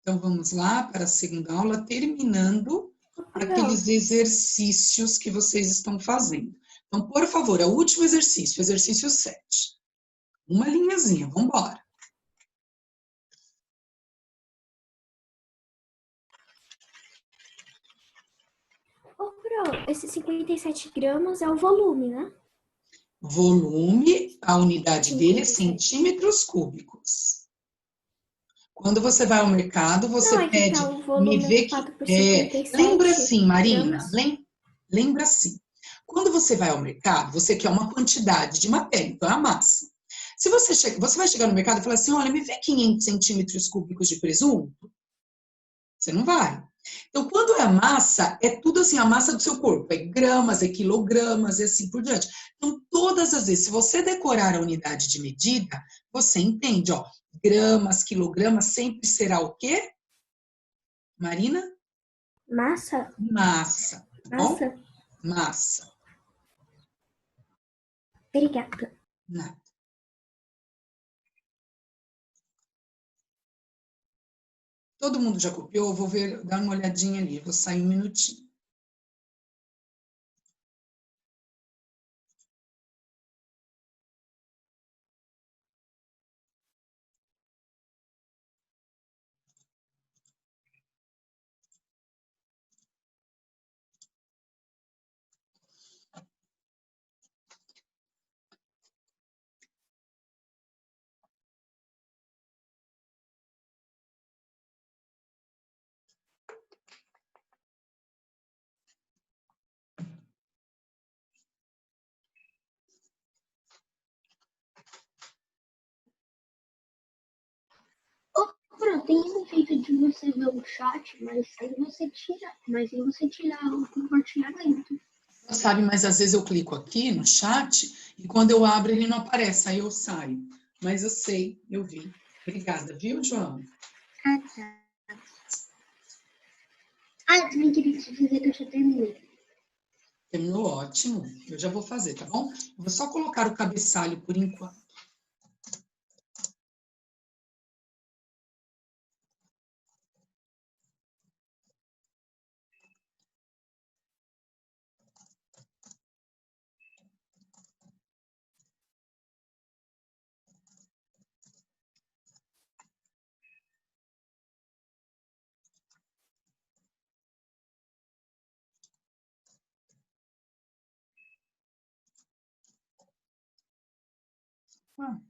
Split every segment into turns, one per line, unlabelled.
Então, vamos lá para a segunda aula, terminando aqueles exercícios que vocês estão fazendo. Então, por favor, é o último exercício, exercício 7. Uma linhazinha, vamos embora.
Ô, Pro, esses 57 gramas é o volume, né?
Volume, a unidade dele é centímetros cúbicos. Quando você vai ao mercado, você
Não, é que
pede,
tá o volume
me vê
ocupado
que...
por 57
lembra assim, Marina,
gramas.
lembra assim. Quando você vai ao mercado, você quer uma quantidade de matéria, então é a massa. Se você vai chegar no mercado e falar assim, olha, me vê 500 centímetros cúbicos de presunto. Você não vai. Então, quando é a massa, é tudo assim, a massa do seu corpo. É gramas, é quilogramas e assim por diante. Então, todas as vezes, se você decorar a unidade de medida, você entende, ó. Gramas, quilogramas, sempre será o quê? Marina?
Massa?
Massa, tá bom?
Massa?
Massa.
Obrigada.
Nada. Todo mundo já copiou? Vou ver, dar uma olhadinha ali. Vou sair um minutinho.
Bruno, tem um jeito de você ver o chat, mas aí você tira o compartilhamento.
Sabe, mas às vezes eu clico aqui no chat e quando eu abro ele não aparece, aí eu saio. Mas eu sei, eu vi. Obrigada, viu, João?
Ah, tá. Ah, eu também queria te dizer que eu já terminei.
Terminou ótimo. Eu já vou fazer, tá bom? Vou só colocar o cabeçalho por enquanto. Ah.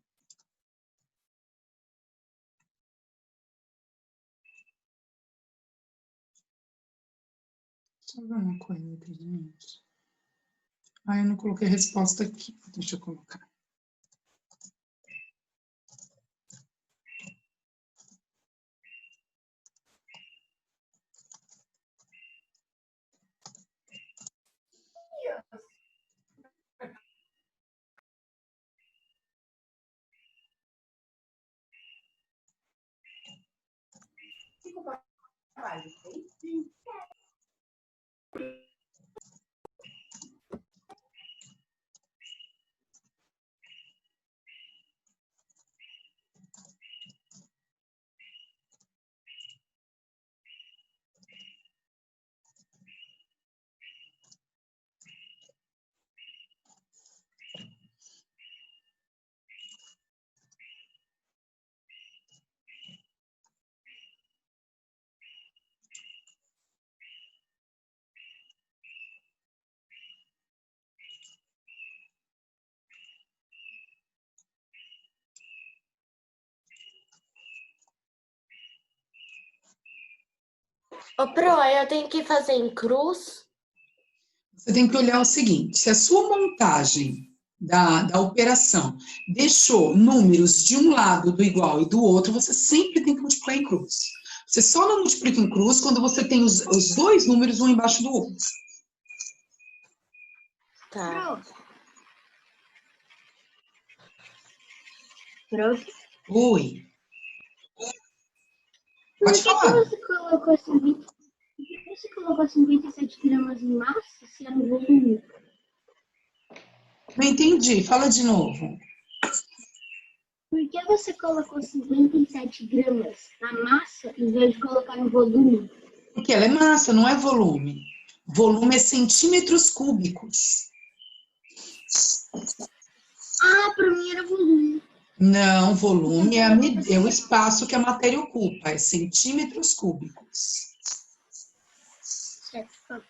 Deixa eu ver uma coisa aqui, gente. Ah, eu não coloquei resposta aqui. Deixa eu colocar.
Ô, Pro, eu tenho que fazer em cruz?
Você tem que olhar o seguinte, se a sua montagem da operação deixou números de um lado do igual e do outro, você sempre tem que multiplicar em cruz. Você só não multiplica em cruz quando você tem os dois números um embaixo do outro.
Tá.
Pronto.
Oi.
Por
Pode
que
falar.
você colocou 57 gramas em massa se é no volume?
Não entendi. Fala de novo.
Por que você colocou 57 gramas na massa em vez de colocar no volume?
Porque ela é massa, não é volume. Volume é centímetros cúbicos.
Ah, para mim era volume.
Não, volume é o espaço que a matéria ocupa, é centímetros cúbicos.
Certo.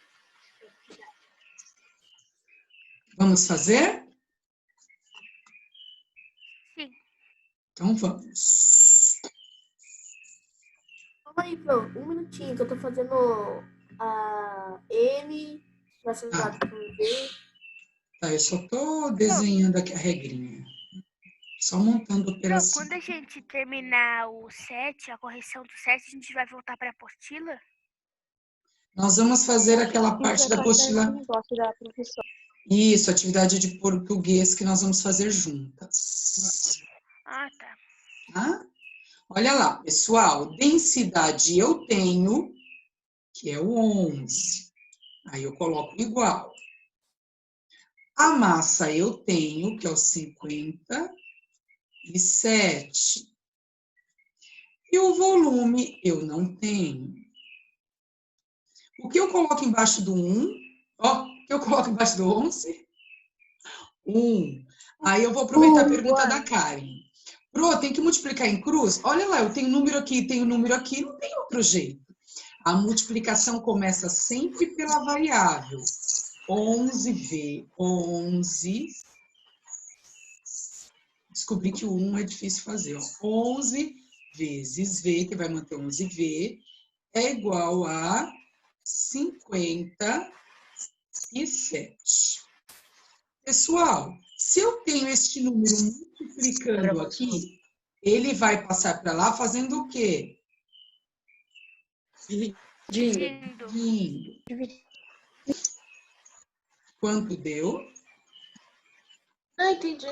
Vamos fazer?
Sim.
Então vamos.
Calma aí, Pro, um minutinho, que eu tô fazendo a N, relacionado com V.
Tá, eu só tô desenhando aqui a regrinha. Só montando a
Pro,
operação.
quando a gente terminar o 7, a correção do 7, a gente vai voltar para a apostila?
Nós vamos fazer aquela parte da apostila.
Da professora.
Isso, atividade de português que nós vamos fazer juntas.
Ah, tá.
Tá? Olha lá, pessoal, densidade eu tenho, que é o 11. Aí eu coloco igual. A massa eu tenho, que é o 57. E o volume eu não tenho. O que eu coloco embaixo do 1? Ó, o que eu coloco embaixo do 11? 1. Aí eu vou aproveitar a pergunta da Karen. Pro, tem que multiplicar em cruz? Olha lá, eu tenho número aqui, não tem outro jeito. A multiplicação começa sempre pela variável. 11 11. Descobri que o 1 é difícil fazer. Ó. 11 vezes V, que vai manter 11V, é igual a 57. Pessoal, se eu tenho este número multiplicando aqui, ele vai passar para lá fazendo o quê?
Dividindo.
Quanto deu?
Ah, entendi.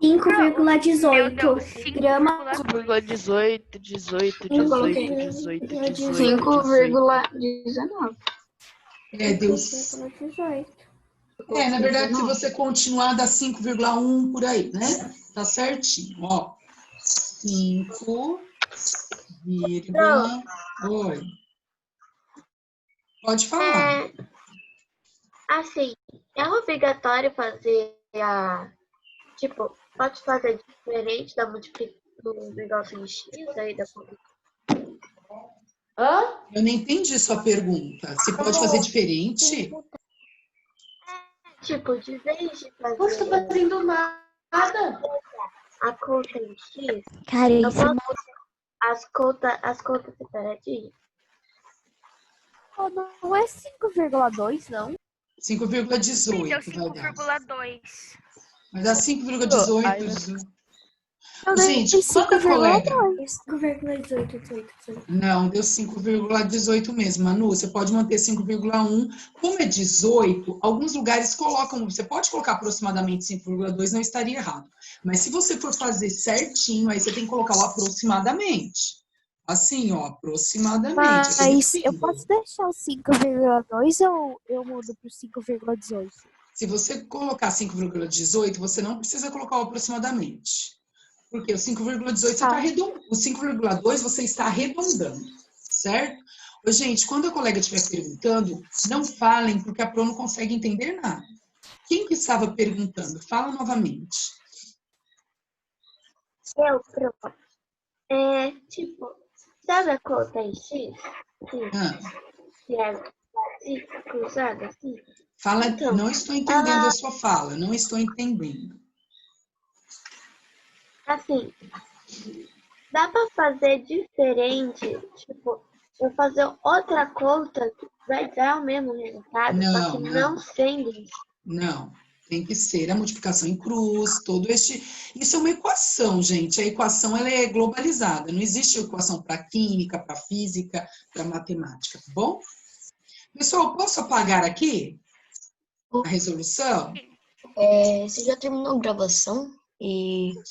5,18 gramas.
5,18, 18,
Eu coloquei
18, 18, 18,
5,19.
Deu.
5,18.
Na verdade, se você continuar, dá 5,1 por aí, né? Tá certinho, ó. 5, Oi. Pode falar.
Assim, é obrigatório fazer a... Tipo, pode fazer diferente do negócio de X aí da conta.
Hã?
Eu não entendi sua pergunta. Você pode fazer diferente?
Tipo, de vez de
Não estou
fazer
fazendo nada.
a conta em X,
Cara,
eu
isso é
posso as contas separadinhas.
não é 5,2, não?
5,18
Deu
vai dar.
5,2.
Vai dar 5,18.
Aí,
Gente, quando a colega...
5,18.
Não, deu 5,18 mesmo, Manu. Você pode manter 5,1. Como é 18, alguns lugares colocam... Você pode colocar aproximadamente 5,2, não estaria errado. Mas se você for fazer certinho, aí você tem que colocar o aproximadamente. Assim, ó, aproximadamente.
Mas eu posso deixar o 5,2 ou eu mudo para o 5,18?
Se você colocar 5,18, você não precisa colocar o aproximadamente. Porque o 5,18 você está arredondando. O 5,2 você está arredondando, certo? Ô, gente, quando a colega estiver perguntando, não falem, porque a Pro não consegue entender nada. Quem que estava perguntando? Fala novamente.
Tipo, sabe a conta em X? Que é cruzada assim?
Fala,
Então,
não estou entendendo a sua fala, não estou entendendo.
Assim, dá pra fazer diferente, tipo, eu fazer outra conta que vai dar o mesmo resultado, só que não sendo.
Não, tem que ser a multiplicação em cruz, todo este... Isso é uma equação, gente. A equação ela é globalizada. Não existe equação para química, para física, para matemática, tá bom? Pessoal, posso apagar aqui a resolução?
Você já terminou a gravação?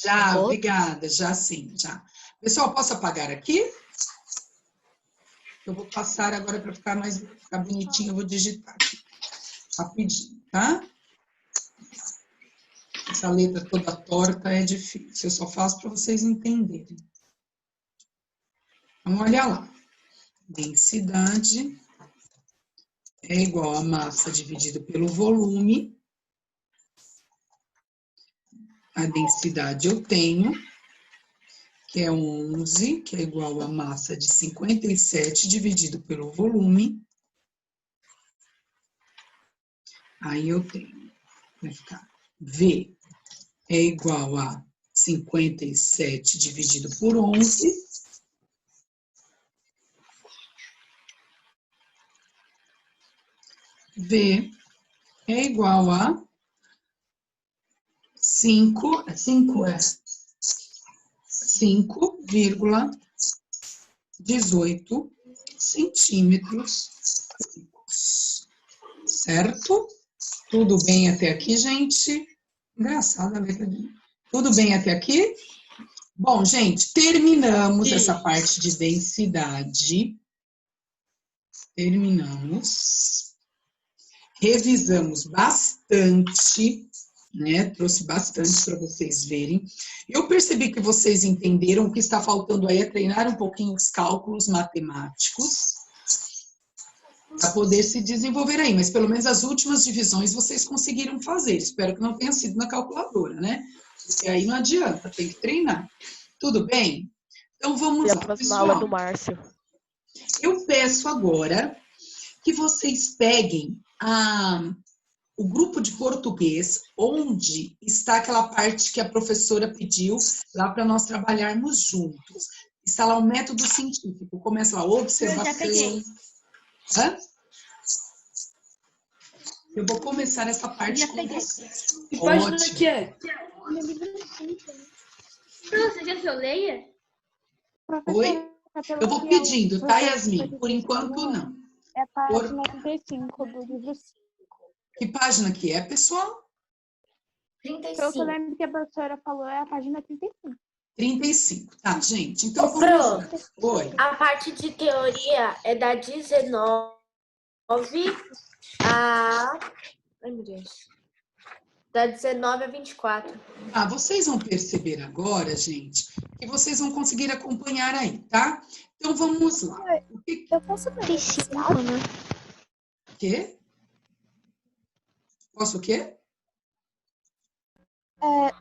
Já, obrigada, já sim, já. Pessoal, posso apagar aqui? Eu vou passar agora para ficar bonitinho, eu vou digitar aqui. Rapidinho, tá? Essa letra toda torta é difícil, eu só faço para vocês entenderem. Então, olha lá. Densidade é igual a massa dividido pelo volume. A densidade eu tenho, que é 11, que é igual a massa de 57 dividido pelo volume. Aí eu tenho, vai ficar V é igual a 57 dividido por 11. V é igual a 5,18 centímetros cúbicos. Certo? Tudo bem até aqui, gente? Engraçado a letra aqui. Tudo bem até aqui? Bom, gente, terminamos essa parte de densidade. Terminamos. Revisamos bastante, né? Trouxe bastante para vocês verem. Eu percebi que vocês entenderam. O que está faltando aí é treinar um pouquinho os cálculos matemáticos para poder se desenvolver aí. Mas pelo menos as últimas divisões vocês conseguiram fazer. Espero que não tenha sido na calculadora, né? Porque aí não adianta, tem que treinar. Tudo bem? Então vamos lá,
a próxima
pessoal.
aula é do Márcio.
Eu peço agora que vocês peguem o grupo de português, onde está aquela parte que a professora pediu lá para nós trabalharmos juntos. Está lá o método científico. Começa lá, observação.
Eu já peguei.
Hã? Eu vou começar essa parte
Já
com
peguei.
vocês.
Que página
Ótimo.
que é? Você quer que eu leia?
Oi? Eu vou pedindo, tá, Yasmin? Por enquanto, não.
É a página 35 do livro 5.
Que página que é, pessoal?
Pelo que eu lembro que a professora falou, é a página 35.
35, tá, gente? Então,
Ô,
vamos lá. Oi.
A parte de teoria é da 19 a... Ai, meu Deus. Da 19 a 24.
Ah, vocês vão perceber agora, gente, que vocês vão conseguir acompanhar aí, tá? Então, vamos lá. O que
Eu posso ler o enunciado?
quê? Posso o quê?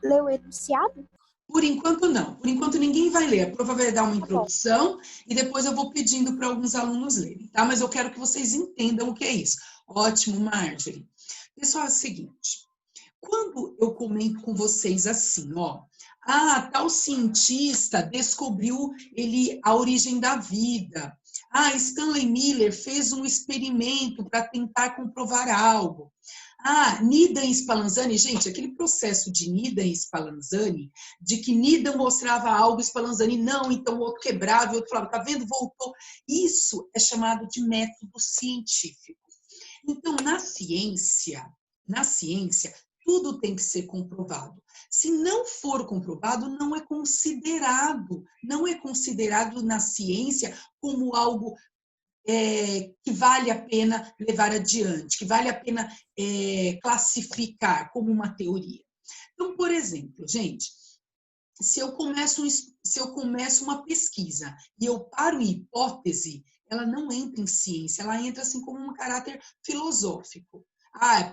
Ler o enunciado?
Por enquanto, não. Por enquanto, ninguém vai ler. A prova vai dar uma introdução e depois eu vou pedindo para alguns alunos lerem, tá? Mas eu quero que vocês entendam o que é isso. Ótimo, Marjorie. Pessoal, é o seguinte. Quando eu comento com vocês assim, ó, tal cientista descobriu a origem da vida. Stanley Miller fez um experimento para tentar comprovar algo. Needham e Spallanzani, gente, aquele processo de Needham e Spallanzani, de que Needham mostrava algo, Spallanzani não, então o outro quebrava, o outro falava, tá vendo, voltou. Isso é chamado de método científico. Então, na ciência, tudo tem que ser comprovado. Se não for comprovado, não é considerado na ciência como algo que vale a pena levar adiante, que vale a pena classificar como uma teoria. Então, por exemplo, gente, se eu começo uma pesquisa e eu paro em hipótese, ela não entra em ciência, ela entra assim como um caráter filosófico.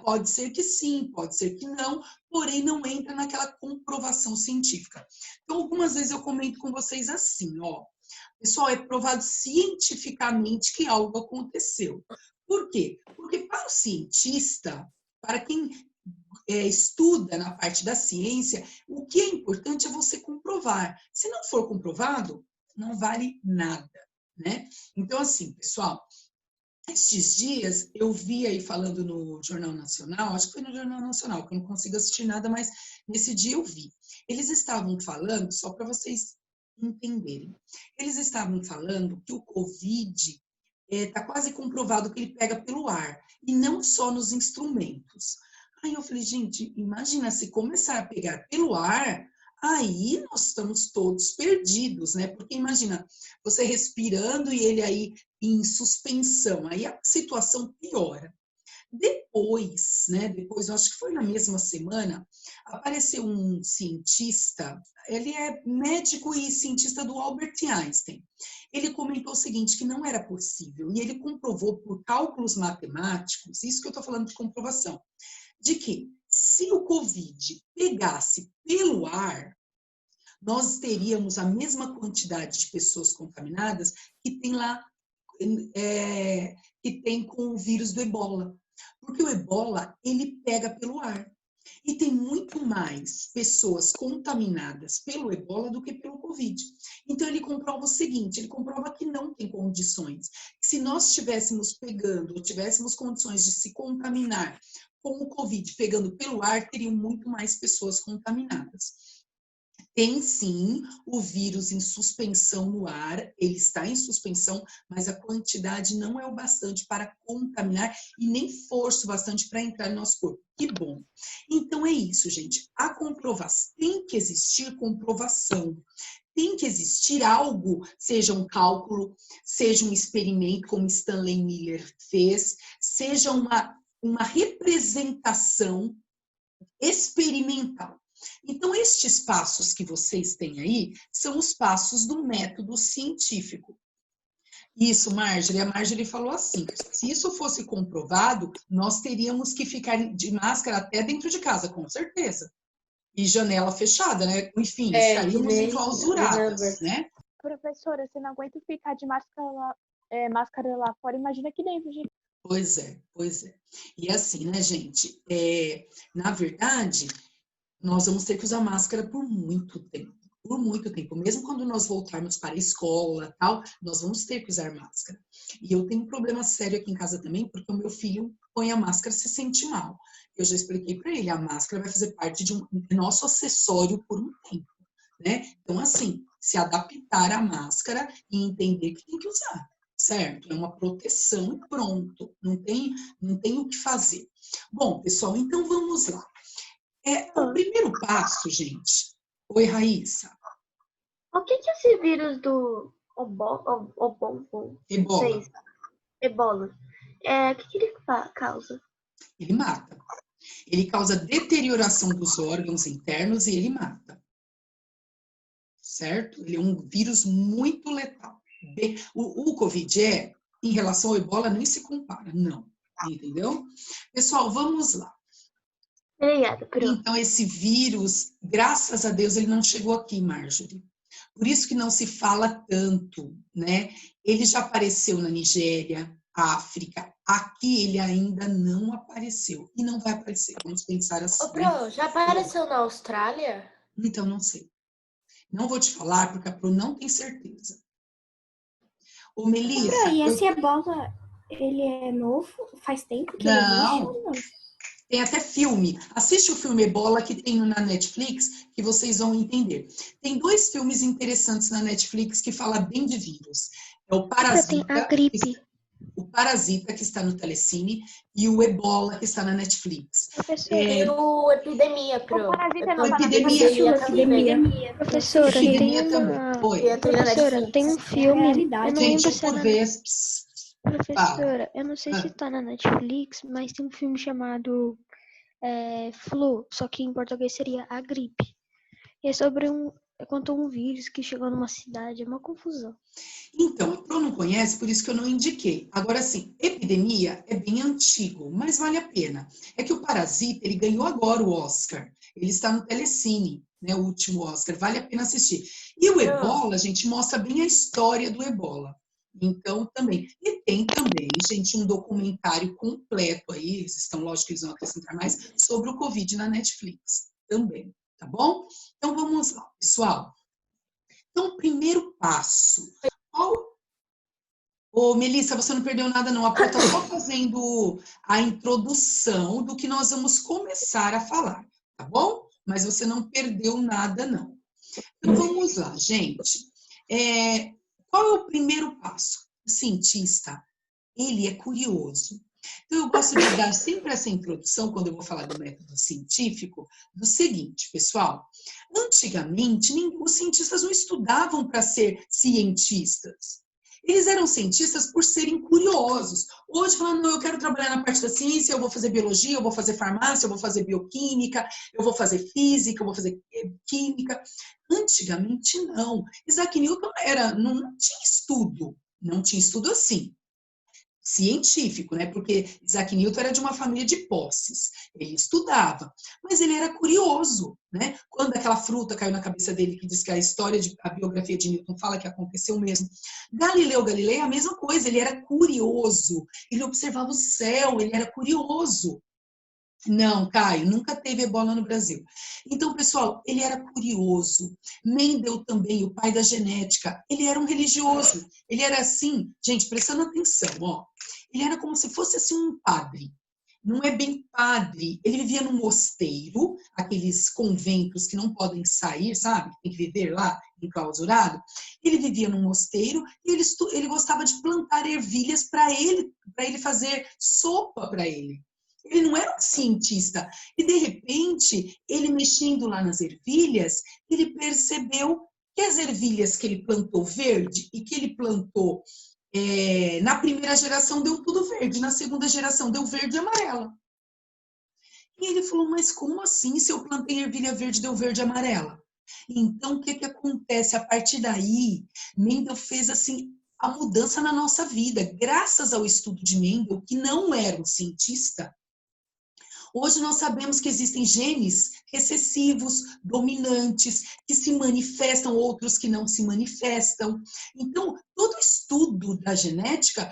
Pode ser que sim, pode ser que não, porém não entra naquela comprovação científica. Então, algumas vezes eu comento com vocês assim, ó. Pessoal, é provado cientificamente que algo aconteceu. Por quê? Porque para o cientista, para quem estuda na parte da ciência, o que é importante é você comprovar. Se não for comprovado, não vale nada, né? Então, assim, pessoal, estes dias eu vi aí falando no Jornal Nacional, acho que foi no Jornal Nacional, que eu não consigo assistir nada, mas nesse dia eu vi. Eles estavam falando, só para vocês entenderem, eles estavam falando que o Covid está quase comprovado que ele pega pelo ar, e não só nos instrumentos. Aí eu falei, gente, imagina se começar a pegar pelo ar, aí nós estamos todos perdidos, né? Porque imagina, você respirando e ele aí em suspensão, aí a situação piora. Depois, eu acho que foi na mesma semana, apareceu um cientista, ele é médico e cientista do Albert Einstein. Ele comentou o seguinte, que não era possível, e ele comprovou por cálculos matemáticos, isso que eu estou falando de comprovação, de que se o Covid pegasse pelo ar, nós teríamos a mesma quantidade de pessoas contaminadas que tem lá, que tem com o vírus do Ebola. Porque o Ebola, ele pega pelo ar. E tem muito mais pessoas contaminadas pelo Ebola do que pelo Covid. Então, ele comprova o seguinte, ele comprova que não tem condições. Se nós estivéssemos pegando, ou tivéssemos condições de se contaminar com o Covid pegando pelo ar, teriam muito mais pessoas contaminadas. Tem sim o vírus em suspensão no ar, ele está em suspensão, mas a quantidade não é o bastante para contaminar e nem força o bastante para entrar no nosso corpo. Que bom. Então é isso, gente. A comprovação, tem que existir comprovação. Tem que existir algo, seja um cálculo, seja um experimento, como Stanley Miller fez, seja uma representação experimental. Então, estes passos que vocês têm aí são os passos do método científico. Isso, Marjorie. A Marjorie falou assim, se isso fosse comprovado, nós teríamos que ficar de máscara até dentro de casa, com certeza. E janela fechada, né? Enfim, estaríamos enclausuradas, né?
Professora, você não aguenta ficar de máscara lá fora, imagina aqui dentro, gente.
Pois é, pois é. E assim, né, gente? Na verdade, nós vamos ter que usar máscara por muito tempo. Por muito tempo. Mesmo quando nós voltarmos para a escola, tal, nós vamos ter que usar máscara. E eu tenho um problema sério aqui em casa também, porque o meu filho põe a máscara e se sente mal. Eu já expliquei para ele, a máscara vai fazer parte de um nosso acessório por um tempo, né? Então, assim, se adaptar à máscara e entender que tem que usar, certo? É uma proteção e pronto. Não tem o que fazer. Bom, pessoal, então vamos lá. O primeiro passo, gente. Oi, Raíssa.
O que é esse vírus do Ebola? O que ele causa?
Ele mata. Ele causa deterioração dos órgãos internos e ele mata. Certo? Ele é um vírus muito letal. O Covid em relação ao Ebola, nem se compara, não. Entendeu? Pessoal, vamos lá.
Obrigada,
então, esse vírus, graças a Deus, ele não chegou aqui, Marjorie. Por isso que não se fala tanto, né? Ele já apareceu na Nigéria, África. Aqui ele ainda não apareceu. E não vai aparecer, vamos pensar assim.
Pro, já apareceu na Austrália?
Então, não sei. Não vou te falar, porque a Pro não tem certeza. Ô, Melissa...
E esse Ebola, ele é novo? Faz tempo que ele existe?
Tem até filme. Assiste o filme Ebola que tem na Netflix, que vocês vão entender. Tem 2 filmes interessantes na Netflix que falam bem de vírus. É o Parasita.
Tem a gripe.
O Parasita, que está no Telecine, e o Ebola, que está na Netflix.
E o Epidemia, Pro.
O Parasita não
Epidemia.
Professora, tem um filme.
Gente, por vez...
Professora, eu não sei se tá na Netflix, mas tem um filme chamado Flu, só que em português seria A Gripe. E é sobre conta um vírus que chegou numa cidade, é uma confusão.
Então, a Pro não conhece, por isso que eu não indiquei. Agora, sim, Epidemia é bem antigo, mas vale a pena. É que o Parasita, ele ganhou agora o Oscar. Ele está no Telecine, né, o último Oscar. Vale a pena assistir. E o Ebola, a gente mostra bem a história do Ebola. Então, também. E tem também, gente, um documentário completo aí, eles estão, lógico que eles vão acrescentar mais, sobre o Covid na Netflix também, tá bom? Então, vamos lá, pessoal. Então, o primeiro passo. Ô, Melissa, você não perdeu nada, não. A Pro está só fazendo a introdução do que nós vamos começar a falar, tá bom? Mas você não perdeu nada, não. Então, vamos lá, gente. Qual é o primeiro passo? O cientista, ele é curioso. Então, eu gosto de dar sempre essa introdução, quando eu vou falar do método científico, do seguinte, pessoal. Antigamente, os cientistas não estudavam para ser cientistas. Eles eram cientistas por serem curiosos. Hoje, falando, eu quero trabalhar na parte da ciência, eu vou fazer biologia, eu vou fazer farmácia, eu vou fazer bioquímica, eu vou fazer física, eu vou fazer química. Antigamente, não. Isaac Newton não tinha estudo. Não tinha estudo assim, científico, né? Porque Isaac Newton era de uma família de posses. Ele estudava, mas ele era curioso, né? Quando aquela fruta caiu na cabeça dele, que diz que a biografia de Newton fala que aconteceu mesmo. Galileu Galilei é a mesma coisa, ele era curioso. Ele observava o céu, ele era curioso. Não, Caio, nunca teve ebola no Brasil. Então, pessoal, ele era curioso. Mendel também, o pai da genética, ele era um religioso. Ele era assim, gente, prestando atenção, ó. Ele era como se fosse assim um padre. Não é bem padre. Ele vivia num mosteiro, aqueles conventos que não podem sair, sabe? Tem que viver lá, enclausurado. Ele vivia num mosteiro e ele gostava de plantar ervilhas para ele fazer sopa para ele. Ele não era um cientista. E, de repente, ele mexendo lá nas ervilhas, ele percebeu que as ervilhas que ele plantou verde e que ele plantou na primeira geração deu tudo verde, na segunda geração deu verde e amarela. E ele falou, mas como assim? Se eu plantei ervilha verde, deu verde e amarela? Então, o que acontece? A partir daí, Mendel fez assim a mudança na nossa vida. Graças ao estudo de Mendel, que não era um cientista, hoje nós sabemos que existem genes recessivos, dominantes, que se manifestam, outros que não se manifestam. Então, todo o estudo da genética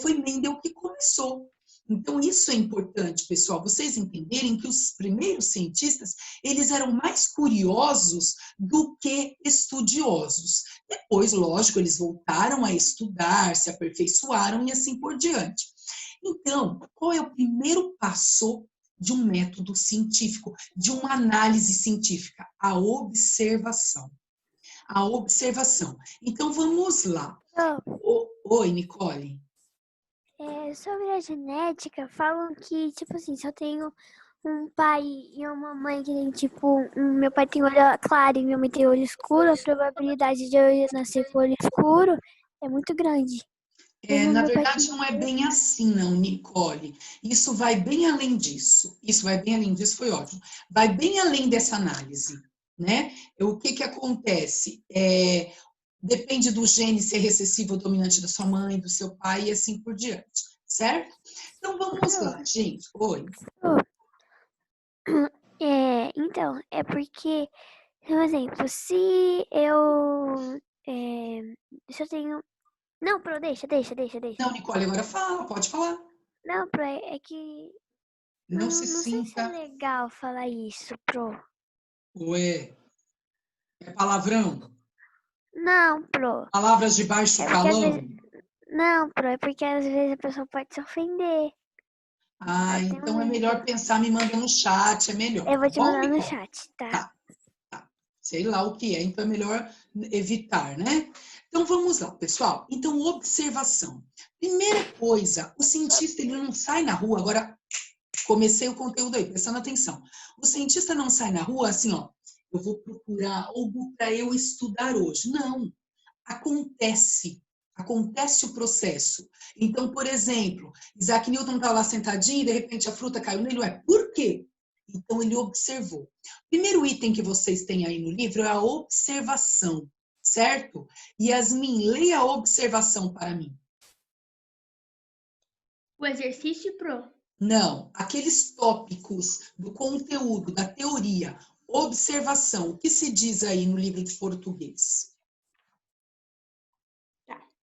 foi Mendel que começou. Então, isso é importante, pessoal, vocês entenderem que os primeiros cientistas, eles eram mais curiosos do que estudiosos. Depois, lógico, eles voltaram a estudar, se aperfeiçoaram e assim por diante. Então, qual é o primeiro passo de um método científico, de uma análise científica? A observação. A observação. Então, vamos lá. Oi, Nicole.
Sobre a genética, falam que, tipo assim, se eu tenho um pai e uma mãe que tem, tipo, meu pai tem olho claro e minha mãe tem olho escuro, a probabilidade de eu nascer com olho escuro é muito grande.
Na verdade, não é bem assim, não, Nicole. Isso vai bem além disso. Isso vai bem além disso, foi ótimo. Vai bem além dessa análise, né? O que acontece? Depende do gene ser recessivo ou dominante da sua mãe, do seu pai e assim por diante, certo? Então, vamos lá, gente. Oi.
Então, é porque, por exemplo, se eu tenho... Não, Pro, deixa.
Não, Nicole, agora fala, pode falar.
Não, Pro, é que...
Não
sei se é legal falar isso, Pro.
Ué, é palavrão?
Não, Pro.
Palavras de baixo calão?
Não, Pro, é porque às vezes a pessoa pode se ofender.
Então é melhor pensar, me manda no chat, é melhor.
Eu vou te mandar no chat, tá?
Tá. Sei lá o que é, então é melhor evitar, né? Então vamos lá, pessoal. Então, observação. Primeira coisa, o cientista ele não sai na rua, agora comecei o conteúdo aí, prestando atenção. O cientista não sai na rua assim, ó, eu vou procurar algo para eu estudar hoje. Não, acontece o processo. Então, por exemplo, Isaac Newton estava lá sentadinho e de repente a fruta caiu nele. Por quê? Então, ele observou. O primeiro item que vocês têm aí no livro é a observação, certo? Yasmin, leia a observação para mim.
O exercício, Pro?
Não, aqueles tópicos do conteúdo, da teoria, observação. O que se diz aí no livro de português?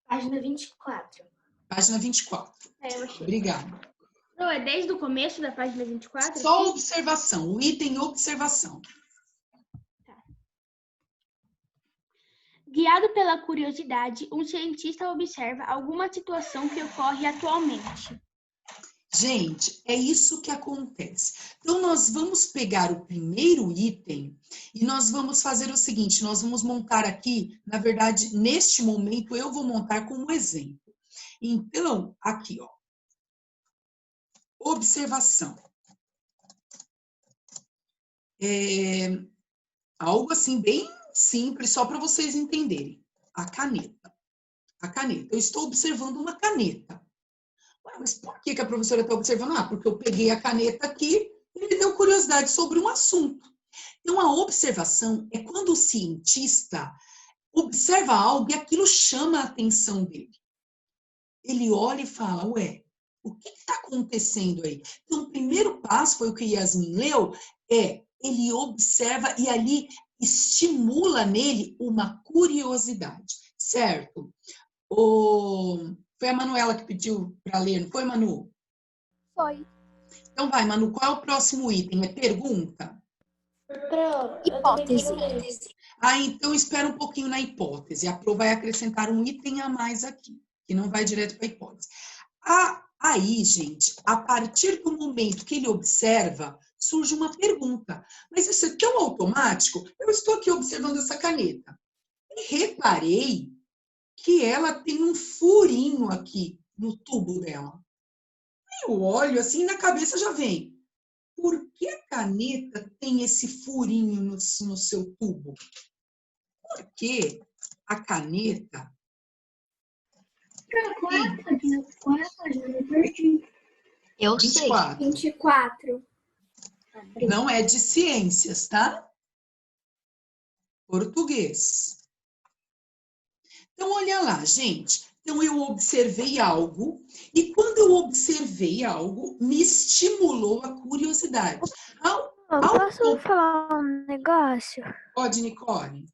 Página 24.
Página 24.
Eu achei.
Obrigada.
Não, é desde o começo da página 24?
Só observação, o item observação.
Tá. Guiado pela curiosidade, um cientista observa alguma situação que ocorre atualmente.
Gente, é isso que acontece. Então, nós vamos pegar o primeiro item e nós vamos fazer o seguinte, nós vamos montar aqui, na verdade, neste momento, eu vou montar como exemplo. Então, aqui, ó. Observação. Algo assim bem simples, só para vocês entenderem. A caneta. A caneta. Eu estou observando uma caneta. Ué, mas por que a professora está observando? Ah, porque eu peguei a caneta aqui e me deu curiosidade sobre um assunto. Então, a observação é quando o cientista observa algo e aquilo chama a atenção dele. Ele olha e fala, ué, o que está acontecendo aí? Então, o primeiro passo, foi o que Yasmin leu, ele observa e ali estimula nele uma curiosidade, certo? Foi a Manuela que pediu para ler, não foi, Manu?
Foi.
Então vai, Manu, qual é o próximo item? É pergunta?
Hipótese.
Ah, então espera um pouquinho na hipótese. A Pro vai acrescentar um item a mais aqui, que não vai direto para a hipótese. Aí, gente, a partir do momento que ele observa, surge uma pergunta. Mas isso é tão automático, eu estou aqui observando essa caneta. E reparei que ela tem um furinho aqui no tubo dela. Eu olho assim, na cabeça já vem. Por que a caneta tem esse furinho no seu tubo? Porque a caneta...
Qual é a página? Eu perdi.
Eu
24.
sei.
24.
Não é de ciências, tá? Português. Então, olha lá, gente. Então, eu observei algo, e quando eu observei algo, me estimulou a curiosidade.
Posso falar um negócio?
Pode, Nicole.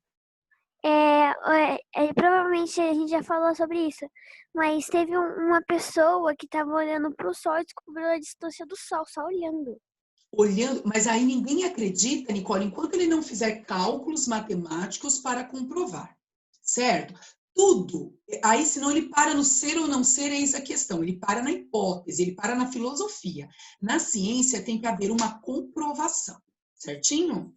Provavelmente a gente já falou sobre isso, mas teve uma pessoa que estava olhando para o sol e descobriu a distância do sol, só olhando.
Olhando, mas aí ninguém acredita, Nicole, enquanto ele não fizer cálculos matemáticos para comprovar, certo? Tudo. Aí, senão ele para no ser ou não ser, eis a questão. Ele para na hipótese, ele para na filosofia. Na ciência tem que haver uma comprovação, certinho?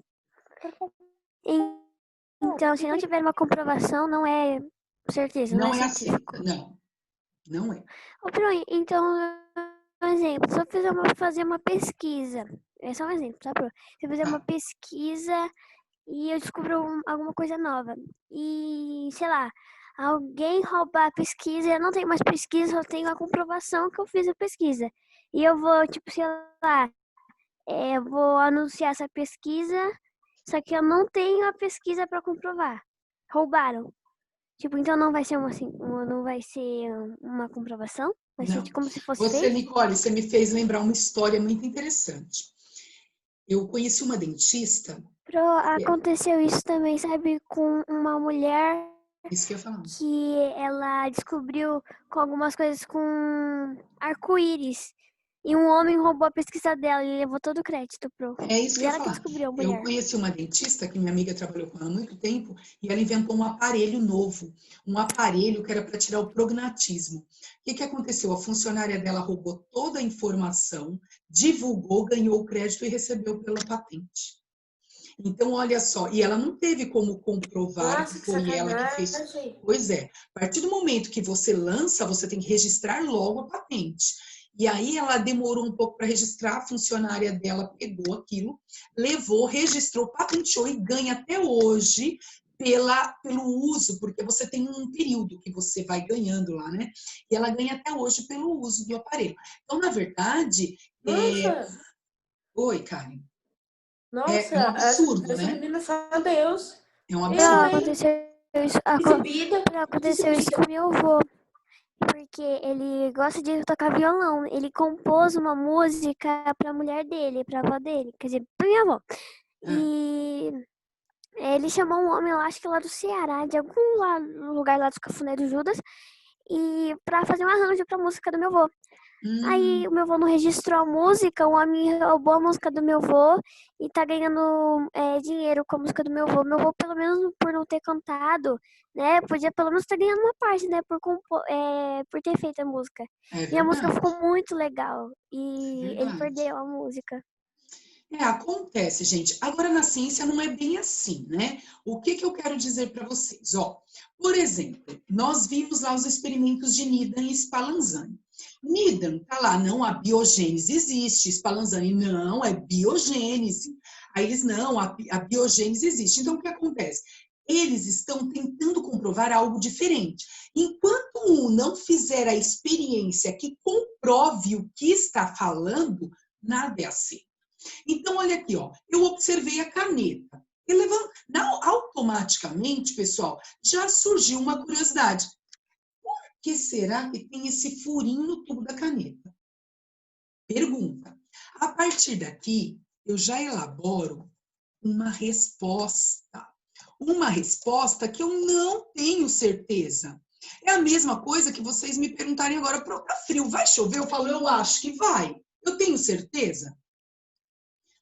Então, se não tiver uma comprovação, não é certeza, não é científico.
Não, não é.
Então, um exemplo, se eu fazer uma pesquisa, é só um exemplo, tá? Se eu fizer uma pesquisa e eu descubro alguma coisa nova, e, sei lá, alguém roubar a pesquisa, eu não tenho mais pesquisa, eu tenho a comprovação que eu fiz a pesquisa. E eu vou, tipo, sei lá, vou anunciar essa pesquisa, só que eu não tenho a pesquisa para comprovar. Roubaram. Tipo, então não vai ser uma comprovação? Vai ser como se fosse fake?
Nicole, você me fez lembrar uma história muito interessante. Eu conheci uma dentista.
Aconteceu isso também, sabe, com uma mulher.
Isso que eu ia falar.
Que ela descobriu com algumas coisas com arco-íris. E um homem roubou a pesquisa dela e levou todo o crédito pro.
É isso que eu ia falar.
Descobriu a mulher.
Eu conheci uma dentista, que minha amiga trabalhou com ela há muito tempo, e ela inventou um aparelho novo. Um aparelho que era para tirar o prognatismo. O que aconteceu? A funcionária dela roubou toda a informação, divulgou, ganhou o crédito e recebeu pela patente. Então, olha só, e ela não teve como comprovar que foi ela que fez. Pois é, a partir do momento que você lança, você tem que registrar logo a patente. E aí ela demorou um pouco para registrar, a funcionária dela pegou aquilo, levou, registrou, patenteou e ganha até hoje pelo uso, porque você tem um período que você vai ganhando lá, né? E ela ganha até hoje pelo uso do aparelho. Então, na verdade... Oi, Karen.
Nossa,
é um absurdo,
essa
né?
menina fala Deus.
É um absurdo.
Aconteceu isso com meu avô. Porque ele gosta de tocar violão. Ele compôs uma música pra mulher dele, pra avó dele. Quer dizer, pra minha avó. E ele chamou um homem, eu acho que lá do Ceará, de algum lugar lá dos Cafuné do Judas, e pra fazer um arranjo pra música do meu avô. Aí o meu avô não registrou a música, o homem roubou a música do meu avô e tá ganhando dinheiro com a música do meu avô. Meu avô, pelo menos por não ter cantado, né, podia pelo menos estar ganhando uma parte, né, por ter feito a música. E a música ficou muito legal e ele perdeu a música.
Acontece, gente. Agora, na ciência não é bem assim, né? O que eu quero dizer para vocês? Por exemplo, nós vimos lá os experimentos de Needham e Spallanzani. Needham tá lá, não, a biogênese existe. Spallanzani, não, é biogênese. Aí eles, não, a biogênese existe. Então, o que acontece? eles estão tentando comprovar algo diferente. Enquanto um não fizer a experiência que comprove o que está falando, nada é aceito. Então, olha aqui, ó, eu observei a caneta. Automaticamente, pessoal, já surgiu uma curiosidade. Por que será que tem esse furinho no tubo da caneta? Pergunta. A partir daqui, eu já elaboro uma resposta. Uma resposta que eu não tenho certeza. É a mesma coisa que vocês me perguntarem agora, tá frio, vai chover? Eu falo, eu acho que vai. Eu tenho certeza?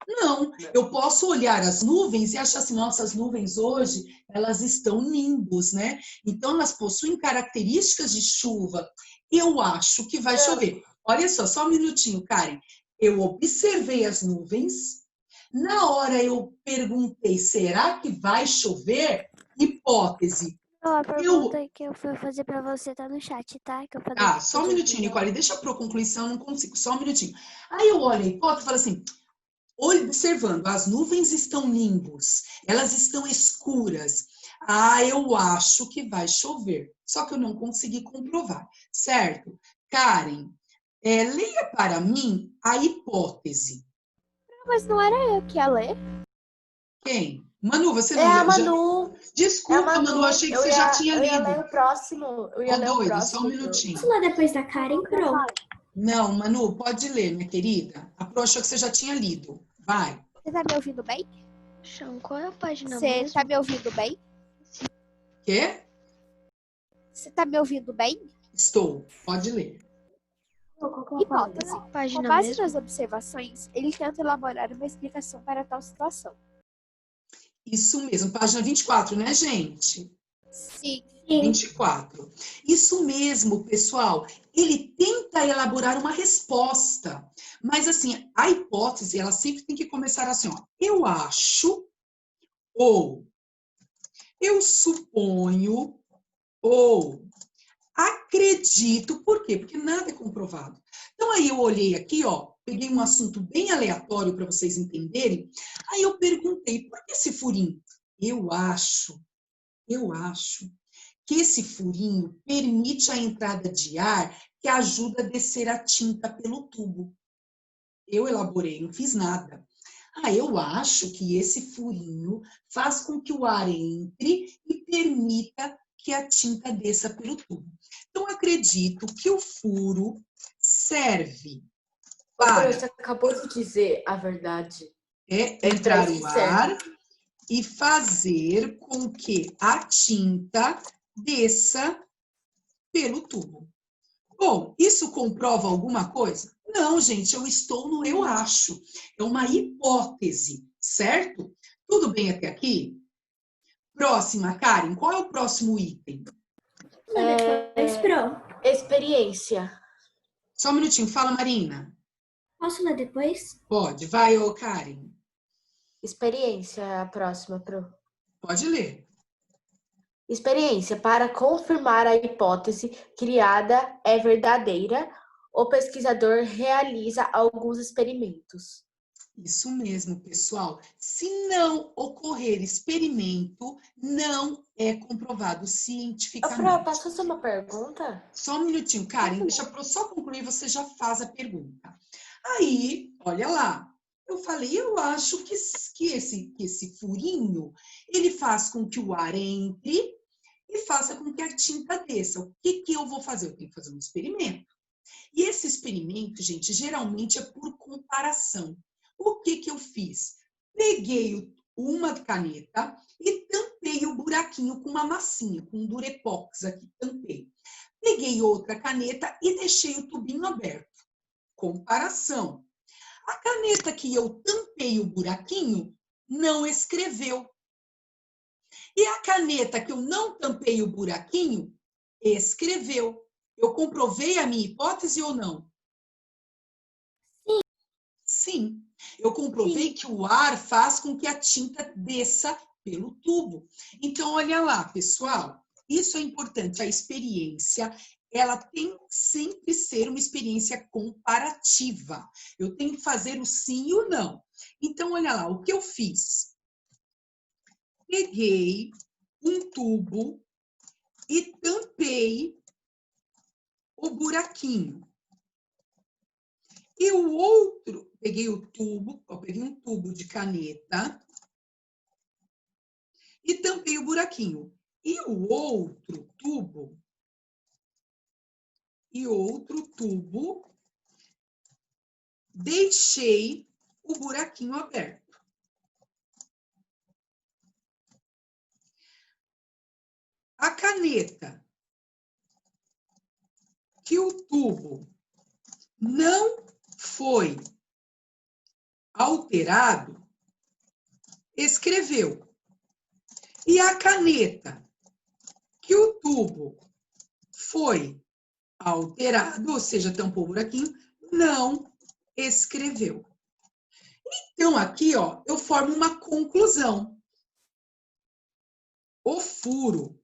Não, eu posso olhar as nuvens e achar assim, nossa, as nuvens hoje, elas estão nimbus, né? Então, elas possuem características de chuva. Eu acho que vai chover. Olha só um minutinho, Karen. Eu observei as nuvens. Na hora eu perguntei, será que vai chover? Hipótese.
A pergunta que eu fui fazer pra você tá no chat, tá? Que eu falei
só um minutinho, Nicole. Deixa eu concluir, senão eu não consigo. Só um minutinho. Aí eu olho a hipótese e falo assim, observando, as nuvens estão nimbus, elas estão escuras. Eu acho que vai chover. Só que eu não consegui comprovar, certo? Karen, leia para mim a hipótese.
Mas não era eu que ia ler?
Quem? Manu, você não...
a Manu.
Desculpa, Manu, achei que você já tinha lido.
Eu ia ler o próximo.
Só um minutinho.
Posso ler depois da Karen, Pro?
Não, Manu, pode ler, minha querida. A Pro achou que você já tinha lido. Vai.
Você tá me ouvindo bem?
Chão, qual é a página
Você
mesmo?
tá me ouvindo bem?
Quê?
Você tá me ouvindo bem?
Estou. Pode ler.
Hipótese.
Página
Com base
mesmo?
nas observações, ele tenta elaborar uma explicação para tal situação.
Isso mesmo, página 24, né, gente?
Sim.
24. Isso mesmo, pessoal. Ele tenta elaborar uma resposta. Mas, assim, a hipótese, ela sempre tem que começar assim, ó. Eu acho, ou eu suponho, ou acredito. Por quê? Porque nada é comprovado. Então, aí eu olhei aqui, ó, peguei um assunto bem aleatório para vocês entenderem. Aí eu perguntei, por que esse furinho? Eu acho que esse furinho permite a entrada de ar que ajuda a descer a tinta pelo tubo. Eu elaborei, não fiz nada. Eu acho que esse furinho faz com que o ar entre e permita que a tinta desça pelo tubo. Então, acredito que o furo serve para...
Você acabou de dizer a verdade.
Entrar o ar e fazer com que a tinta desça pelo tubo. Bom, isso comprova alguma coisa? Não, gente, eu estou no eu acho. É uma hipótese, certo? Tudo bem até aqui? Próxima, Karen, qual é o próximo item?
Depois, Pro.
Experiência.
Só um minutinho, fala, Marina.
Posso ler depois?
Pode, vai, ô Karen.
Experiência é a próxima, Pro.
Pode ler.
Experiência. Para confirmar a hipótese criada é verdadeira, o pesquisador realiza alguns experimentos.
Isso mesmo, pessoal. Se não ocorrer experimento, não é comprovado cientificamente.
Posso fazer uma pergunta?
Só um minutinho, Karen. Deixa eu só concluir, você já faz a pergunta. Aí, olha lá. Eu falei, eu acho que esse furinho, ele faz com que o ar entre e faça com que a tinta desça. O que eu vou fazer? Eu tenho que fazer um experimento. E esse experimento, gente, geralmente é por comparação. O que eu fiz? Peguei uma caneta e tampei o buraquinho com uma massinha, com um durepox aqui, tampei. Peguei outra caneta e deixei o tubinho aberto. Comparação. A caneta que eu tampei o buraquinho não escreveu. E a caneta que eu não tampei o buraquinho escreveu. Eu comprovei a minha hipótese ou não?
Sim.
Sim. Eu comprovei que o ar faz com que a tinta desça pelo tubo. Então, olha lá, pessoal. Isso é importante. A experiência, ela tem que sempre ser uma experiência comparativa. Eu tenho que fazer o sim e o não. Então, olha lá, o que eu fiz? Peguei um tubo e tampei o buraquinho. E o outro, peguei o tubo, peguei um tubo de caneta e tampei o buraquinho. E o outro tubo, deixei o buraquinho aberto. A caneta que o tubo não foi alterado, escreveu. E a caneta que o tubo foi alterado, ou seja, tampou o buraquinho, não escreveu. Então, aqui, ó, eu formo uma conclusão. O furo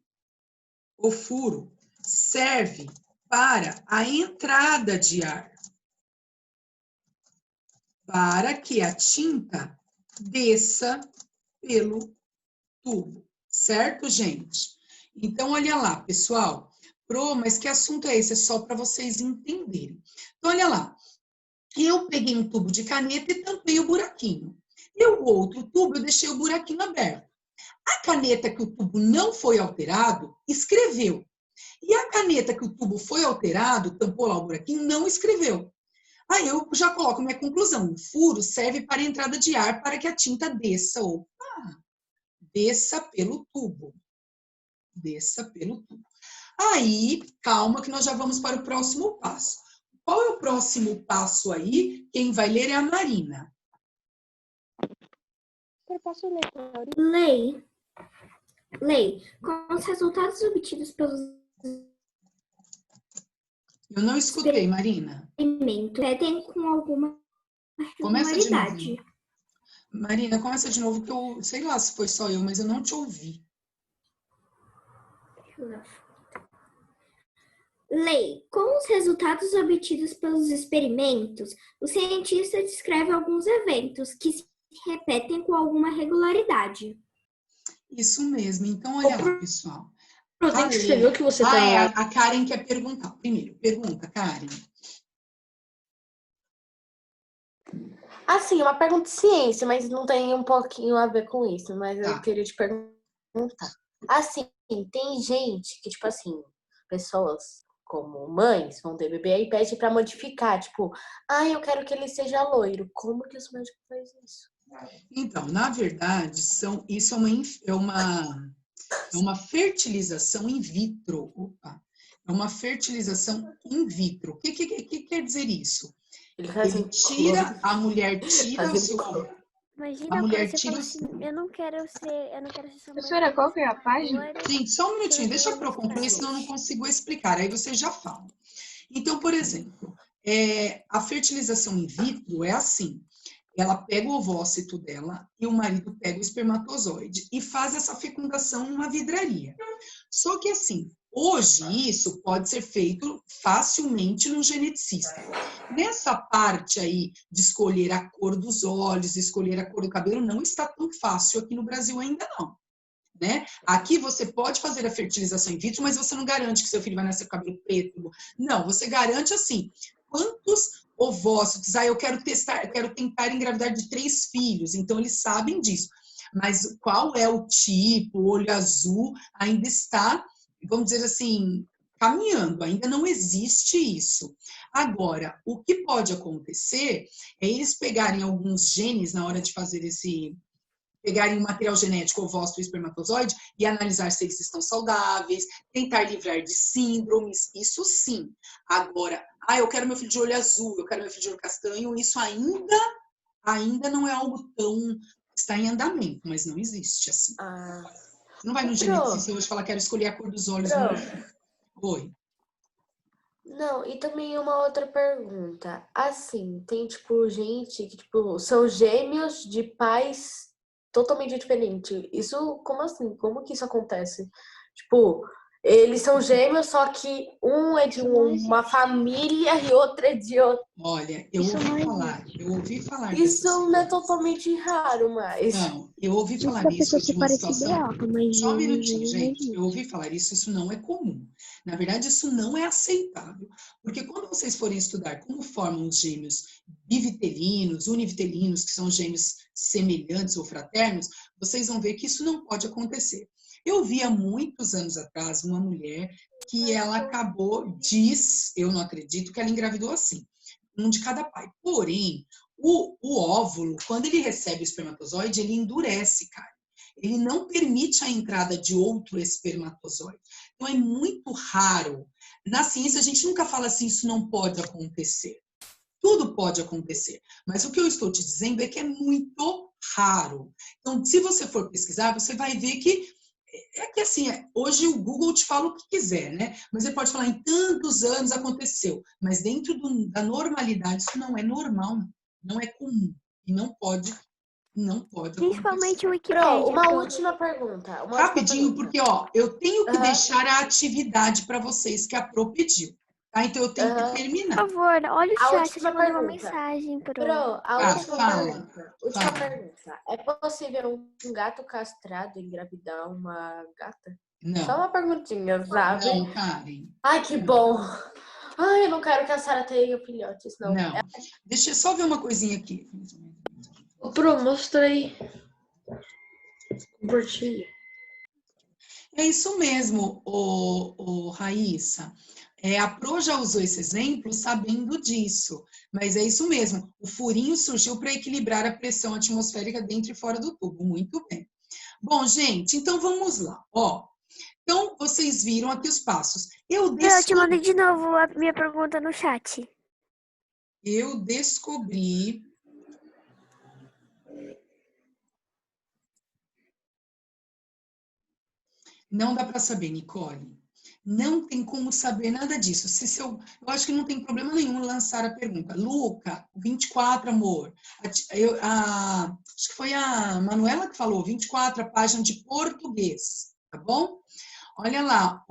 serve para a entrada de ar, para que a tinta desça pelo tubo, certo, gente? Então, olha lá, pessoal. Mas que assunto é esse? É só para vocês entenderem. Então, olha lá. Eu peguei um tubo de caneta e tampei o buraquinho. E o outro tubo, eu deixei o buraquinho aberto. A caneta que o tubo não foi alterado, escreveu. E a caneta que o tubo foi alterado, tampou lá o buraquinho, não escreveu. Aí eu já coloco minha conclusão. O furo serve para a entrada de ar para que a tinta desça. Desça pelo tubo. Desça pelo tubo. Aí, calma que nós já vamos para o próximo passo. Qual é o próximo passo aí? Quem vai ler é a Marina.
Eu posso ler,
Lei. Com os resultados obtidos pelos
Eu não escutei, Marina.
Pedem com alguma regularidade.
Marina, começa de novo que eu, sei lá se foi só eu, mas eu não te ouvi.
Lei. Com os resultados obtidos pelos experimentos, o cientista descreve alguns eventos que se repetem com alguma regularidade.
Isso mesmo. Então, olha lá, pessoal.
Você viu que você tá...
A Karen quer perguntar. Primeiro, pergunta, Karen.
Assim, uma pergunta de ciência, mas não tem um pouquinho a ver com isso, mas eu queria te perguntar. Assim, tem gente que, tipo assim, pessoas como mães vão ter bebê e pede para modificar, tipo, eu quero que ele seja loiro. Como que os médicos fazem isso?
Então, na verdade, isso é uma fertilização in vitro. Opa! É uma fertilização in vitro. O que quer dizer isso? Ele tira, a mulher tira o seu...
Imagina, a mulher tira assim, eu não quero ser
Professora, qual que é a página?
Gente, só um minutinho, deixa eu concluir, senão eu não consigo explicar. Aí vocês já falam. Então, por exemplo, a fertilização in vitro é assim. Ela pega o ovócito dela e o marido pega o espermatozoide e faz essa fecundação numa vidraria. Só que assim, hoje isso pode ser feito facilmente no geneticista. Nessa parte aí de escolher a cor dos olhos, escolher a cor do cabelo, não está tão fácil aqui no Brasil ainda não. Né? Aqui você pode fazer a fertilização in vitro, mas você não garante que seu filho vai nascer com cabelo preto. Não, você garante assim, quantos ovócitos, eu quero tentar engravidar de 3 filhos, então eles sabem disso. Mas qual é o tipo, o olho azul, ainda está, vamos dizer assim, caminhando, ainda não existe isso. Agora, o que pode acontecer é eles pegarem alguns genes na hora de fazer pegarem o material genético, ovócito e espermatozoide e analisar se eles estão saudáveis, tentar livrar de síndromes, isso sim. Agora, eu quero meu filho de olho azul, eu quero meu filho de olho castanho, isso ainda não é algo tão... Está em andamento, mas não existe assim. Você não vai no geneticista hoje falar, quero escolher a cor dos olhos. Oi.
Não, e também uma outra pergunta. Assim, tem, tipo, gente que, tipo, são gêmeos de pais totalmente diferentes. Isso, como assim? Como que isso acontece? Tipo, Eles são gêmeos, só que um é de uma família e outro é de outra.
Olha, eu ouvi falar
Isso não é totalmente raro, mas...
Não, eu ouvi falar isso de uma situação... Só um minutinho, gente. Eu ouvi falar isso não é comum. Na verdade, isso não é aceitável. Porque quando vocês forem estudar como formam os gêmeos bivitelinos, univitelinos, que são gêmeos semelhantes ou fraternos, vocês vão ver que isso não pode acontecer. Eu vi há muitos anos atrás uma mulher que ela acabou, eu não acredito, que ela engravidou assim, um de cada pai. Porém, o óvulo, quando ele recebe o espermatozoide, ele endurece, cara. Ele não permite a entrada de outro espermatozoide. Então, é muito raro. Na ciência, a gente nunca fala assim, isso não pode acontecer. Tudo pode acontecer. Mas o que eu estou te dizendo é que é muito raro. Então, se você for pesquisar, você vai ver que assim, hoje o Google te fala o que quiser, né? Mas ele pode falar, em tantos anos aconteceu. Mas dentro da normalidade, isso não é normal, não é comum. E não pode
Principalmente o Wikipedia.
Uma última pergunta.
Rapidinho, porque, ó, eu tenho que deixar a atividade para vocês que a Pro pediu. Tá? Então, eu tenho que terminar.
Por favor, olha o chat, você mandou uma mensagem, Pro.
Última pergunta. É possível um gato castrado engravidar uma gata?
Não.
Só uma perguntinha, sabe?
Não, Karen.
Ai, que bom. Ai, eu não quero que a Sara tenha filhotes, não.
Não. Deixa eu só ver uma coisinha aqui.
Pro, mostra aí. Compartilha.
É isso mesmo, Raíssa. A Pro já usou esse exemplo sabendo disso, mas é isso mesmo. O furinho surgiu para equilibrar a pressão atmosférica dentro e fora do tubo. Muito bem. Bom, gente, então vamos lá. Ó, então, vocês viram aqui os passos.
Eu te mandei de novo a minha pergunta no chat.
Eu descobri... Não dá para saber, Nicole. Não tem como saber nada disso. Eu acho que não tem problema nenhum lançar a pergunta. Luca, 24, amor. Acho que foi a Manuela que falou, 24, a página de português, tá bom? Olha lá,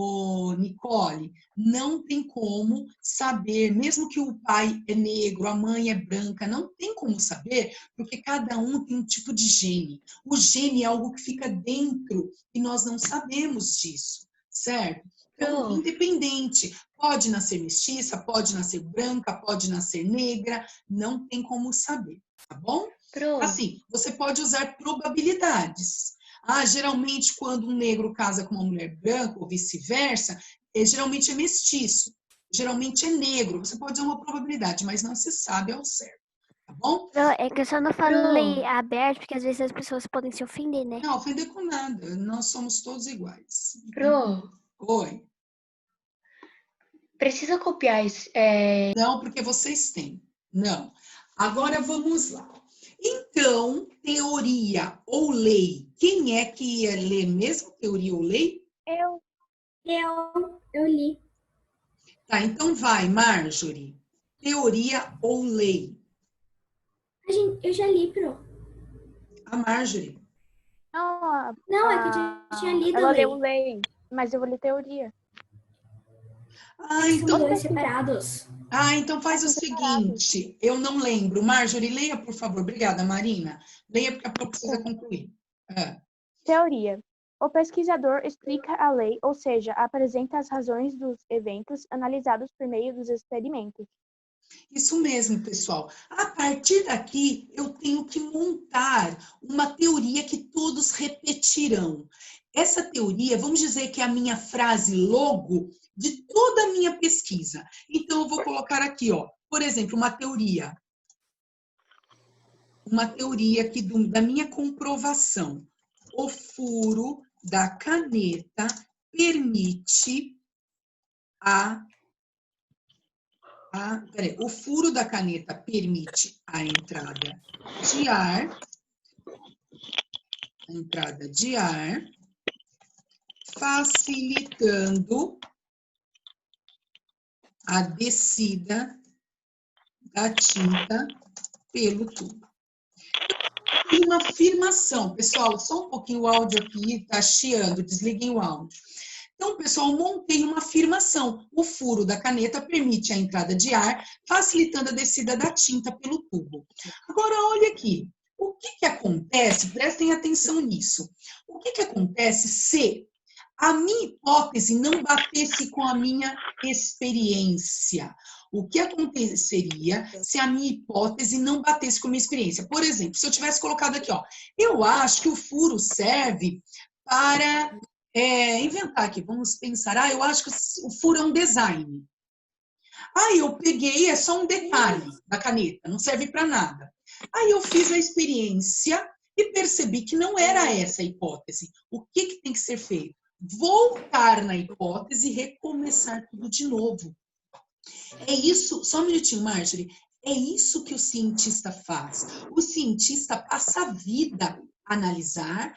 Nicole, não tem como saber, mesmo que o pai é negro, a mãe é branca, não tem como saber, porque cada um tem um tipo de gene. O gene é algo que fica dentro e nós não sabemos disso, certo? Então, independente, pode nascer mestiça, pode nascer branca, pode nascer negra, não tem como saber, tá bom? Assim, você pode usar probabilidades. Geralmente, quando um negro casa com uma mulher branca, ou vice-versa, geralmente é mestiço, geralmente é negro. Você pode usar uma probabilidade, mas não se sabe ao certo, tá bom?
É que eu só não falei aberto, porque às vezes as pessoas podem se ofender, né?
Não, ofender com nada, nós somos todos iguais. Oi.
Precisa copiar isso?
Não, porque vocês têm. Não. Agora vamos lá. Então, teoria ou lei. Quem é que ia ler mesmo? Teoria ou lei?
Eu li.
Tá, então vai, Marjorie. Teoria ou lei?
Eu já li, Pro.
A Marjorie.
Não, é que eu já tinha lido
ela
lei.
leu lei, mas eu vou ler teoria.
Então...
São dois separados.
Então faz o seguinte, eu não lembro. Marjorie, leia, por favor. Obrigada, Marina. Leia, porque a Pro precisa concluir.
Teoria. O pesquisador explica a lei, ou seja, apresenta as razões dos eventos analisados por meio dos experimentos.
Isso mesmo, pessoal. A partir daqui, eu tenho que montar uma teoria que todos repetirão. Essa teoria, vamos dizer que é a minha frase logo de toda a minha pesquisa. Então, eu vou colocar aqui, ó, por exemplo, uma teoria. Uma teoria aqui da minha comprovação. O furo da caneta permite o furo da caneta permite a entrada de ar, facilitando a descida da tinta pelo tubo. E uma afirmação, pessoal, só um pouquinho o áudio aqui está chiando, desliguem o áudio. Então, pessoal, montei uma afirmação. O furo da caneta permite a entrada de ar, facilitando a descida da tinta pelo tubo. Agora, olha aqui. O que acontece? Prestem atenção nisso. O que acontece se a minha hipótese não batesse com a minha experiência? O que aconteceria se a minha hipótese não batesse com a minha experiência? Por exemplo, se eu tivesse colocado aqui, ó, eu acho que o furo serve para inventar aqui, vamos pensar, eu acho que o furo é um design. Aí eu peguei, é só um detalhe da caneta, não serve para nada. Aí eu fiz a experiência e percebi que não era essa a hipótese. O que tem que ser feito? Voltar na hipótese e recomeçar tudo de novo. É isso, só um minutinho, Marjorie. É isso que o cientista faz. O cientista passa a vida a analisar,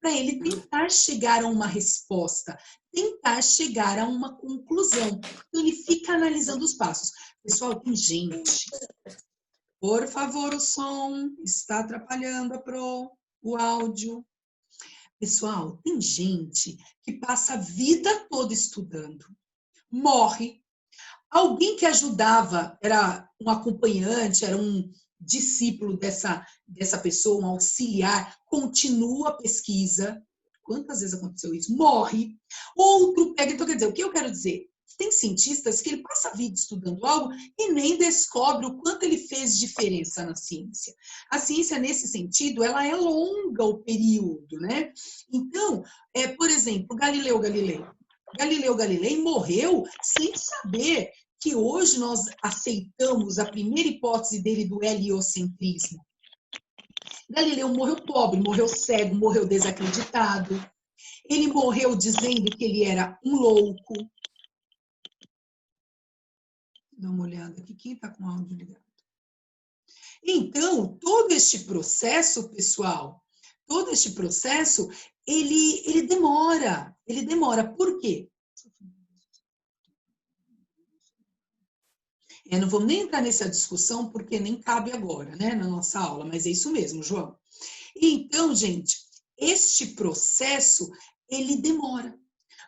para ele tentar chegar a uma resposta, tentar chegar a uma conclusão. Então, ele fica analisando os passos. Pessoal, tem gente. Por favor, o som está atrapalhando o áudio. Pessoal, tem gente que passa a vida toda estudando, morre. Alguém que ajudava, era um acompanhante, era um discípulo dessa pessoa, um auxiliar, continua a pesquisa. Quantas vezes aconteceu isso? Morre. Outro pega. Então, quer dizer, o que eu quero dizer? Tem cientistas que ele passa a vida estudando algo e nem descobre o quanto ele fez diferença na ciência. A ciência, nesse sentido, ela é longa o período, né? Então, por exemplo, Galileu Galilei morreu sem saber que hoje nós aceitamos a primeira hipótese dele do heliocentrismo. Galileu morreu pobre, morreu cego, morreu desacreditado. Ele morreu dizendo que ele era um louco. Dá uma olhada aqui, quem está com o áudio ligado? Então, todo este processo, pessoal, todo este processo, ele demora. Ele demora. Por quê? Não vou nem entrar nessa discussão, porque nem cabe agora, né, na nossa aula, mas é isso mesmo, João. Então, gente, este processo, ele demora.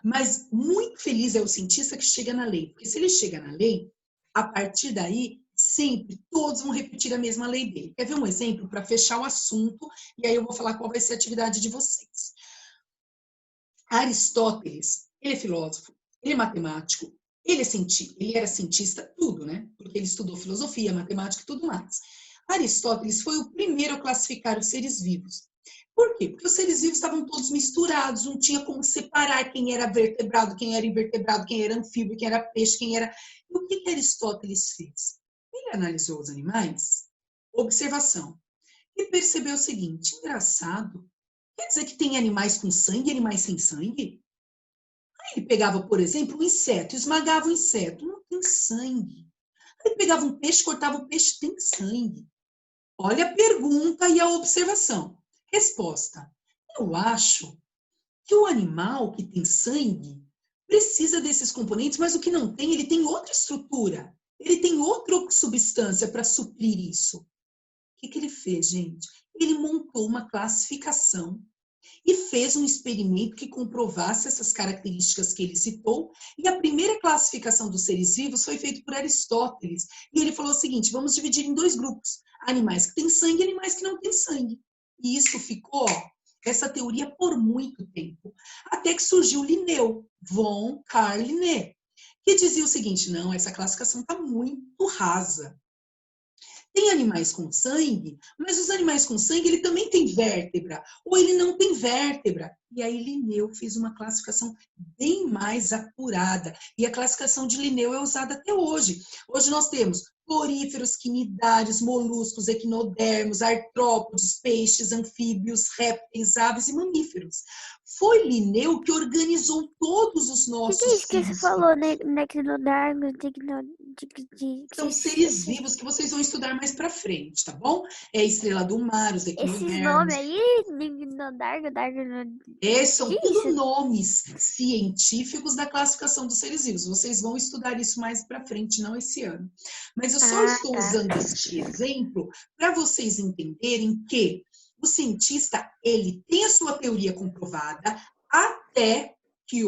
Mas muito feliz é o cientista que chega na lei, porque se ele chega na lei, a partir daí, sempre, todos vão repetir a mesma lei dele. Quer ver um exemplo para fechar o assunto? E aí eu vou falar qual vai ser a atividade de vocês. Aristóteles, ele é filósofo, ele é matemático, ele era cientista, tudo, né? Porque ele estudou filosofia, matemática e tudo mais. Aristóteles foi o primeiro a classificar os seres vivos. Por quê? Porque os seres vivos estavam todos misturados, não tinha como separar quem era vertebrado, quem era invertebrado, quem era anfíbio, quem era peixe, quem era... E o que Aristóteles fez? Ele analisou os animais, observação, e percebeu o seguinte, engraçado, quer dizer que tem animais com sangue e animais sem sangue? Aí ele pegava, por exemplo, um inseto, esmagava o inseto, não tem sangue. Aí ele pegava um peixe, cortava o peixe, tem sangue. Olha a pergunta e a observação. Resposta. Eu acho que o animal que tem sangue precisa desses componentes, mas o que não tem, ele tem outra estrutura. Ele tem outra substância para suprir isso. O que ele fez, gente? Ele montou uma classificação e fez um experimento que comprovasse essas características que ele citou. E a primeira classificação dos seres vivos foi feita por Aristóteles. E ele falou o seguinte, vamos dividir em 2 grupos. Animais que têm sangue e animais que não têm sangue. E isso ficou, essa teoria, por muito tempo. Até que surgiu Linneu, von Karl Linné, que dizia o seguinte, não, essa classificação está muito rasa. Tem animais com sangue, mas os animais com sangue, ele também tem vértebra, ou ele não tem vértebra. E aí Linneu fez uma classificação bem mais apurada. E a classificação de Linneu é usada até hoje. Hoje nós temos poríferos, quinidários, moluscos, equinodermos, artrópodes, peixes, anfíbios, répteis, aves e mamíferos. Foi Linneu que organizou todos os nossos...
O que é isso que você falou, né? Equinodermos,
São seres vivos que vocês vão estudar mais pra frente, tá bom? É a estrela do mar, os equinodermos.
Esses nomes aí,
são tudo nomes científicos da classificação dos seres vivos. Vocês vão estudar isso mais pra frente, não esse ano. Mas eu só estou usando este exemplo para vocês entenderem que o cientista, ele tem a sua teoria comprovada até que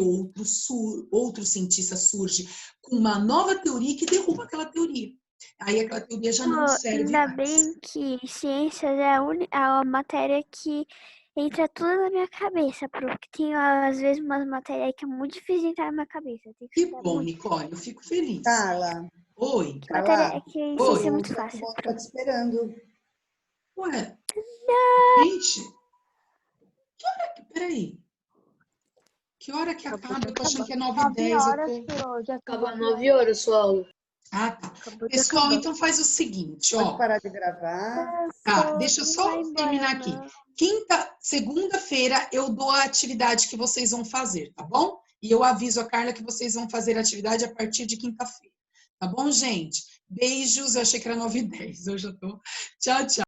outro cientista surge com uma nova teoria que derruba aquela teoria. Aí aquela teoria já não serve
Ainda
mais.
bem que ciências é a matéria que entra tudo na minha cabeça, porque tem às vezes umas matérias que é muito difícil de entrar na minha cabeça.
Que bom, Nicole, eu fico feliz.
Carla.
Oi.
Matéria que ciência é muito
O
fácil.
tá te esperando.
Ué,
Não.
gente, que hora que... Peraí. Que hora que acaba? Eu tô achando que é 9h10.
Acaba 9 horas sua aula.
Ah, tá. Pessoal, então faz o seguinte, ó.
Pode parar de gravar.
Tá, deixa eu só terminar aqui. Segunda-feira eu dou a atividade que vocês vão fazer, tá bom? E eu aviso a Carla que vocês vão fazer a atividade a partir de quinta-feira. Tá bom, gente? Beijos. Eu achei que era 9h10. Eu já tô. Tchau, tchau.